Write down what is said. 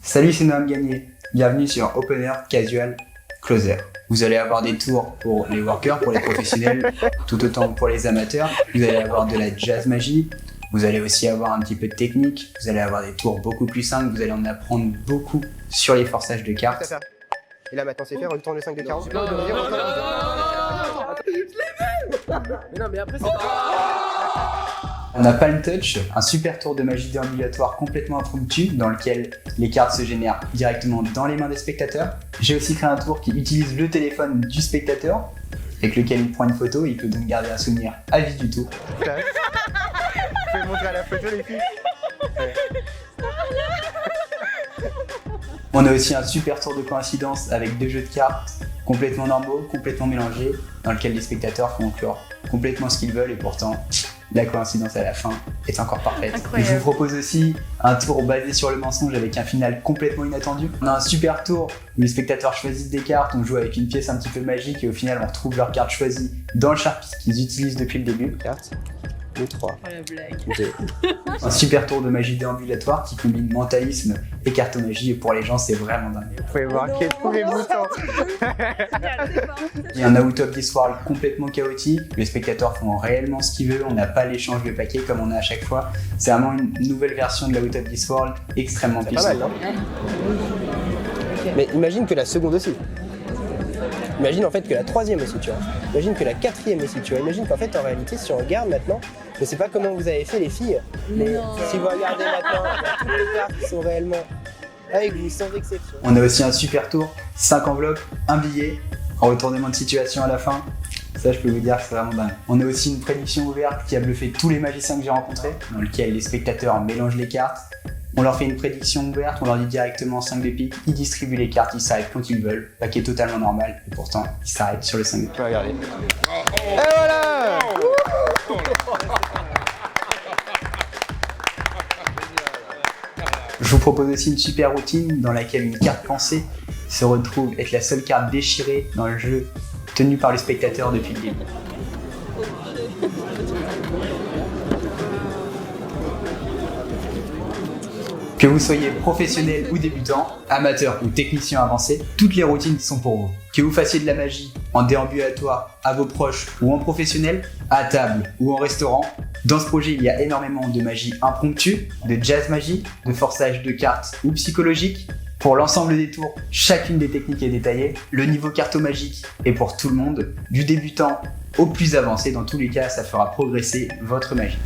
Salut, c'est Noam Gagné. Bienvenue sur Opener Casual Closer. Vous allez avoir des tours pour les workers, pour les professionnels, tout autant pour les amateurs. Vous allez avoir de la jazz magie. Vous allez aussi avoir un petit peu de technique. Vous allez avoir des tours beaucoup plus simples. Vous allez en apprendre beaucoup sur les forçages de cartes. Et là maintenant c'est fait, retourne le 5 de 40. Non, mais non, mais après c'est On a Palm Touch, un super tour de magie déambulatoire complètement impromptu dans lequel les cartes se génèrent directement dans les mains des spectateurs. J'ai aussi créé un tour qui utilise le téléphone du spectateur avec lequel il prend une photo et il peut donc garder un souvenir à vie du tour. Vous pouvez montrer à la photo les filles. On a aussi un super tour de coïncidence avec 2 jeux de cartes complètement normaux, complètement mélangés, dans lequel les spectateurs font encore complètement ce qu'ils veulent et pourtant la coïncidence à la fin est encore parfaite. Incroyable. Je vous propose aussi un tour basé sur le mensonge avec un final complètement inattendu. On a un super tour où les spectateurs choisissent des cartes, on joue avec une pièce un petit peu magique et au final on retrouve leurs cartes choisies dans le Sharpie qu'ils utilisent depuis le début. Carte. 2, 3, Oh la blague. 2. Un super tour de magie déambulatoire qui combine mentalisme et cartomagie et pour les gens c'est vraiment dingue. Vous pouvez marquer tous les boutons. Il y a un out of this world complètement chaotique, les spectateurs font réellement ce qu'ils veulent, on n'a pas l'échange de paquets comme on a à chaque fois. C'est vraiment une nouvelle version de la out of this world extrêmement C'est pas puissante. mal, non? Mais imagine que la seconde aussi. Imagine en fait que la troisième aussi, tu vois. Imagine que la quatrième aussi, tu vois. Imagine qu'en fait, en réalité, si on regarde maintenant, je sais pas comment vous avez fait les filles, mais si vous regardez maintenant, il y a toutes les cartes qui sont réellement avec vous, sans exception. On a aussi un super tour, 5 enveloppes, un billet, en retournement de situation à la fin. Ça, je peux vous dire que c'est vraiment dingue. On a aussi une prédiction ouverte qui a bluffé tous les magiciens que j'ai rencontrés, dans lequel les spectateurs mélangent les cartes. On leur fait une prédiction ouverte, on leur dit directement 5 de pique, ils distribuent les cartes, ils s'arrêtent quand ils veulent, paquet totalement normal, et pourtant, ils s'arrêtent sur le 5 de pique. Regardez. Et voilà. Je vous propose aussi une super routine dans laquelle une carte pensée se retrouve être la seule carte déchirée dans le jeu tenu par les spectateurs depuis le début. Que vous soyez professionnel ou débutant, amateur ou technicien avancé, toutes les routines sont pour vous. Que vous fassiez de la magie en déambulatoire, à vos proches ou en professionnel, à table ou en restaurant, dans ce projet il y a énormément de magie impromptue, de jazz magie, de forçage de cartes ou psychologique. Pour l'ensemble des tours, chacune des techniques est détaillée. Le niveau cartomagique est pour tout le monde, du débutant au plus avancé. Dans tous les cas, ça fera progresser votre magie.